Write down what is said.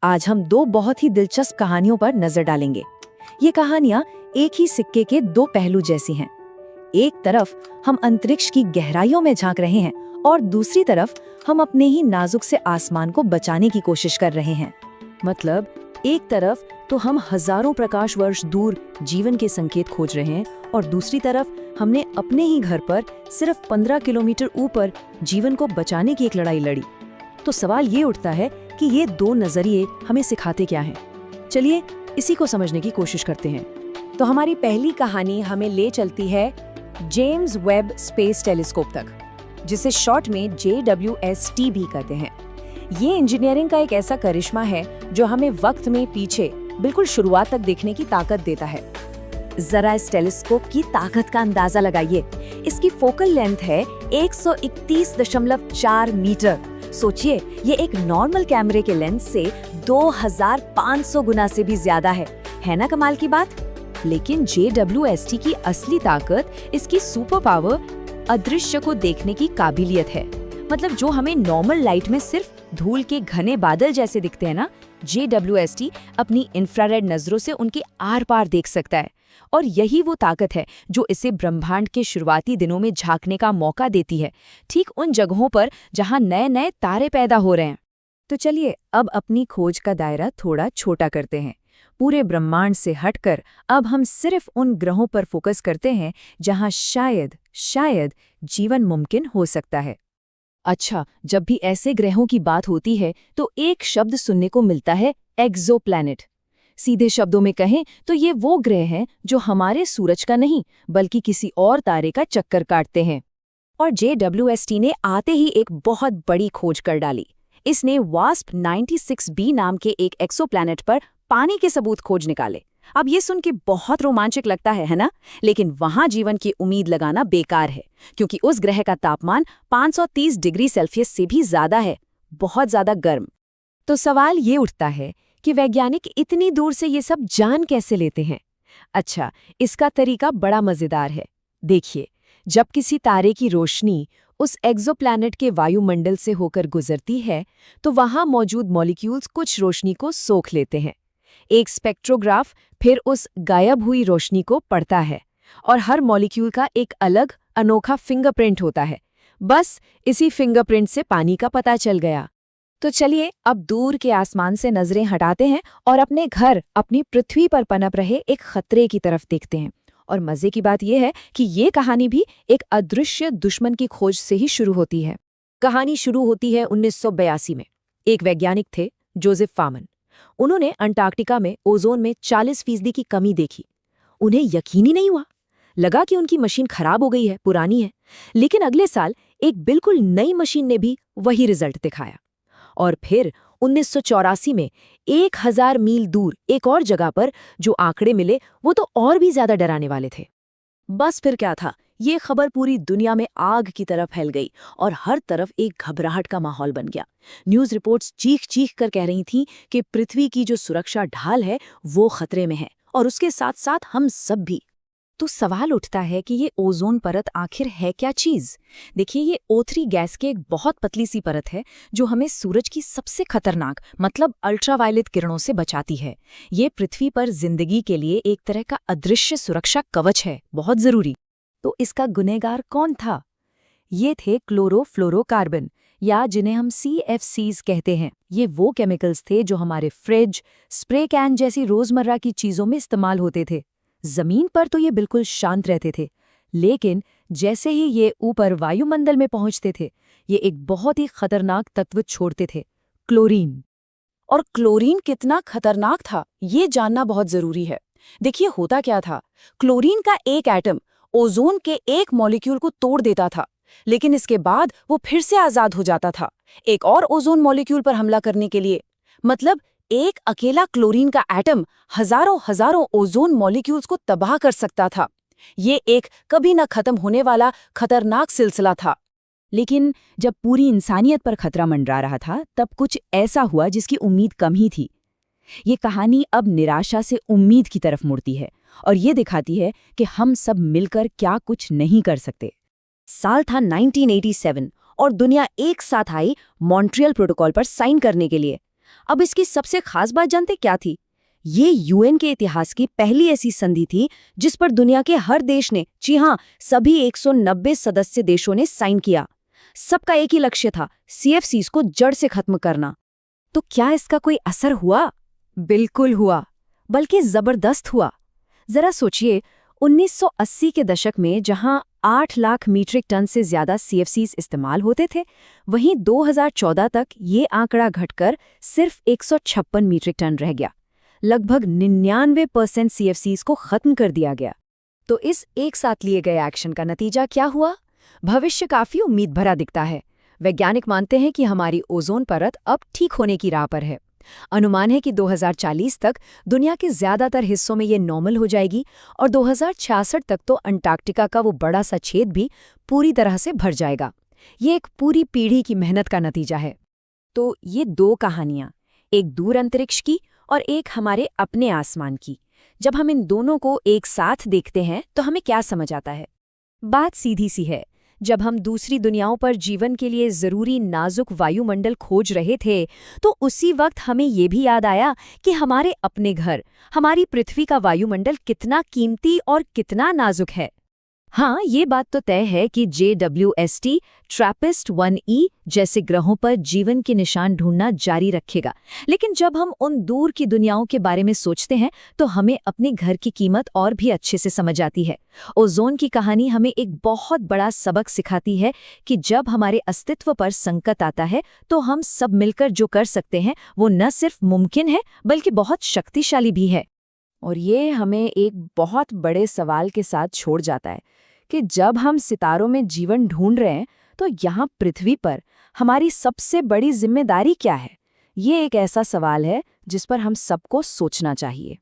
आज हम दो बहुत ही दिलचस्प कहानियों पर नजर डालेंगे। ये कहानियां एक ही सिक्के के दो पहलू जैसी हैं। एक तरफ हम अंतरिक्ष की गहराइयों में झांक रहे हैं और दूसरी तरफ हम अपने ही नाजुक से आसमान को बचाने की कोशिश कर रहे हैं। मतलब एक तरफ तो हम हजारों प्रकाश वर्ष दूर जीवन के संकेत खोज रहे हैं और दूसरी तरफ हमने अपने ही घर पर सिर्फ 15 किलोमीटर ऊपर जीवन को बचाने की एक लड़ाई लड़ी। तो सवाल ये उठता है कि ये दो नजरिए हमें सिखाते क्या हैं? चलिए इसी को समझने की कोशिश करते हैं। तो हमारी पहली कहानी हमें ले चलती है जेम्स वेब स्पेस टेलीस्कोप तक, जिसे शॉर्ट में JWST भी कहते हैं। ये इंजीनियरिंग का एक ऐसा करिश्मा है जो हमें वक्त में पीछे बिल्कुल शुरुआत तक देखने की ताकत देता है। जरा इस टेलीस्कोप की ताकत का अंदाजा लगाइए। इसकी फोकल लेंथ है 131.4 मीटर। सोचिए, ये एक नॉर्मल कैमरे के लेंस से 2500 गुना से भी ज्यादा है ना कमाल की बात? लेकिन JWST की असली ताकत इसकी सुपर पावर अदृश्य को देखने की काबिलियत है। मतलब जो हमें नॉर्मल लाइट में सिर्फ धूल के घने बादल जैसे दिखते हैं ना, JWST अपनी इंफ्रारेड नजरों से उनके आर पार देख सकता है। और यही वो ताकत है जो इसे ब्रह्मांड के शुरुआती दिनों में झांकने का मौका देती है, ठीक उन जगहों पर जहां नए नए तारे पैदा हो रहे हैं। तो चलिए अब अपनी खोज का दायरा थोड़ा छोटा करते हैं। पूरे ब्रह्मांड से हटकर अब हम सिर्फ उन ग्रहों पर फोकस करते हैं जहां शायद जीवन मुमकिन हो सकता है। अच्छा, जब भी ऐसे ग्रहों की बात होती है तो एक शब्द सुनने को मिलता है, एक्सोप्लैनेट। सीधे शब्दों में कहें तो ये वो ग्रह हैं जो हमारे सूरज का नहीं बल्कि किसी और तारे का चक्कर काटते हैं। और JWST ने आते ही एक बहुत बड़ी खोज कर डाली। इसने वास्प 96b नाम के एक एक्सोप्लैनेट पर पानी के सबूत खोज निकाले। अब ये सुन के बहुत रोमांचक लगता है ना? लेकिन वहां जीवन की उम्मीद लगाना बेकार है, क्योंकि उस ग्रह का तापमान 530 डिग्री सेल्सियस से भी ज्यादा है, बहुत ज्यादा गर्म। तो सवाल ये उठता है कि वैज्ञानिक इतनी दूर से ये सब जान कैसे लेते हैं? अच्छा, इसका तरीका बड़ा मजेदार है। देखिए, जब किसी तारे की रोशनी उस एक्सोप्लैनेट के वायुमंडल से होकर गुजरती है तो वहां मौजूद मॉलिक्यूल्स कुछ रोशनी को सोख लेते हैं। एक स्पेक्ट्रोग्राफ फिर उस गायब हुई रोशनी को पढ़ता है और हर मॉलिक्यूल का एक अलग अनोखा फिंगरप्रिंट होता है। बस इसी फिंगरप्रिंट से पानी का पता चल गया। तो चलिए अब दूर के आसमान से नजरें हटाते हैं और अपने घर, अपनी पृथ्वी पर पनप रहे एक खतरे की तरफ देखते हैं। और मजे की बात यह है कि ये कहानी भी एक अदृश्य दुश्मन की खोज से ही शुरू होती है। कहानी शुरू होती है 1982 में। एक वैज्ञानिक थे, जोसेफ फामन। उन्होंने अंटार्कटिका में ओजोन में 40% की कमी देखी। उन्हें यकीन ही नहीं हुआ। लगा कि उनकी मशीन खराब हो गई है, पुरानी है। लेकिन अगले साल एक बिल्कुल नई मशीन ने भी वही रिजल्ट दिखाया। और फिर 1984 में 1000 मील दूर एक और जगह पर जो आंकड़े मिले वो तो और भी ज्यादा डराने वाले थे। बस फिर क्या था, ये खबर पूरी दुनिया में आग की तरह फैल गई और हर तरफ एक घबराहट का माहौल बन गया। न्यूज़ रिपोर्ट्स चीख कर कह रही थीं कि पृथ्वी की जो सुरक्षा ढाल है वो खतरे में है और उसके साथ साथ हम सब भी। तो सवाल उठता है कि ये ओजोन परत आखिर है क्या चीज? देखिए, ये O3 गैस की एक बहुत पतली सी परत है जो हमें सूरज की सबसे खतरनाक मतलब अल्ट्रावायलेट किरणों से बचाती है। ये पृथ्वी पर जिंदगी के लिए एक तरह का अदृश्य सुरक्षा कवच है, बहुत जरूरी। तो इसका गुनहगार कौन था? ये थे क्लोरोफ्लोरोकार्बन, या जिन्हें हम CFCs कहते हैं। ये वो केमिकल्स थे जो हमारे फ्रिज, स्प्रे कैन जैसी रोजमर्रा की चीजों में इस्तेमाल होते थे। जमीन पर तो ये बिल्कुल शांत रहते थे, लेकिन जैसे ही ये ऊपर वायुमंडल में पहुंचते थे, ये एक बहुत ही खतरनाक तत्व छोड़ते थे, क्लोरीन। और क्लोरीन कितना खतरनाक था, ये जानना बहुत जरूरी है। देखिए, होता क्या था, क्लोरीन का एक एटम ओजोन के एक मॉलिक्यूल को तोड़ देता था, लेकिन इसके बाद वो फिर से आजाद हो जाता था एक और ओजोन मॉलिक्यूल पर हमला करने के लिए। मतलब एक अकेला क्लोरीन का एटम हजारों ओजोन मॉलिक्यूल्स को तबाह कर सकता था। ये एक कभी न खत्म होने वाला खतरनाक सिलसिला था। लेकिन जब पूरी इंसानियत पर खतरा मंडरा रहा था, तब कुछ ऐसा हुआ जिसकी उम्मीद कम ही थी। ये कहानी अब निराशा से उम्मीद की तरफ मुड़ती है और ये दिखाती है कि हम सब मिलकर क्या कुछ नहीं कर सकते। साल था 1987 और दुनिया एक साथ आई मॉन्ट्रियल प्रोटोकॉल पर साइन करने के लिए। अब इसकी सबसे खास बात जानते क्या थी? ये यूएन के इतिहास की पहली ऐसी संधि थी जिस पर दुनिया के हर देश ने, जी हाँ, सभी 190 सदस्य देशों ने साइन किया। सबका एक ही लक्ष्य था, सीएफसीज को जड़ से खत्म करना। तो क्या इसका कोई असर हुआ? बिल्कुल हुआ, बल्कि जबरदस्त हुआ। जरा सोचिए, 1980 के दशक में जहां 8 लाख मीट्रिक टन से ज्यादा सीएफसीज इस्तेमाल होते थे, वहीं 2014 तक ये आंकड़ा घटकर सिर्फ 156 मीट्रिक टन रह गया। लगभग 99% सीएफसीज को खत्म कर दिया गया। तो इस एक साथ लिए गए एक्शन का नतीजा क्या हुआ? भविष्य काफी उम्मीद भरा दिखता है। वैज्ञानिक मानते हैं कि हमारी ओजोन परत अब ठीक होने की राह पर है। अनुमान है कि 2040 तक दुनिया के ज्यादातर हिस्सों में ये नॉर्मल हो जाएगी और 2066 तक तो अंटार्कटिका का वो बड़ा सा छेद भी पूरी तरह से भर जाएगा। ये एक पूरी पीढ़ी की मेहनत का नतीजा है। तो ये दो कहानियां, एक दूर अंतरिक्ष की और एक हमारे अपने आसमान की। जब हम इन दोनों को एक साथ देखते हैं तो हमें क्या समझ आता है? बात सीधी सी है। जब हम दूसरी दुनियाओं पर जीवन के लिए जरूरी नाजुक वायुमंडल खोज रहे थे, तो उसी वक्त हमें ये भी याद आया कि हमारे अपने घर, हमारी पृथ्वी का वायुमंडल कितना कीमती और कितना नाजुक है। हाँ, ये बात तो तय है कि JWST TRAPPIST-1e जैसे ग्रहों पर जीवन के निशान ढूंढना जारी रखेगा। लेकिन जब हम उन दूर की दुनियाओं के बारे में सोचते हैं तो हमें अपने घर की कीमत और भी अच्छे से समझ आती है। ओजोन की कहानी हमें एक बहुत बड़ा सबक सिखाती है कि जब हमारे अस्तित्व पर संकट आता है तो हम सब मिलकर जो कर सकते हैं वो न सिर्फ मुमकिन है बल्कि बहुत शक्तिशाली भी है। और ये हमें एक बहुत बड़े सवाल के साथ छोड़ जाता है कि जब हम सितारों में जीवन ढूंढ रहे हैं तो यहाँ पृथ्वी पर हमारी सबसे बड़ी जिम्मेदारी क्या है? ये एक ऐसा सवाल है जिस पर हम सबको सोचना चाहिए।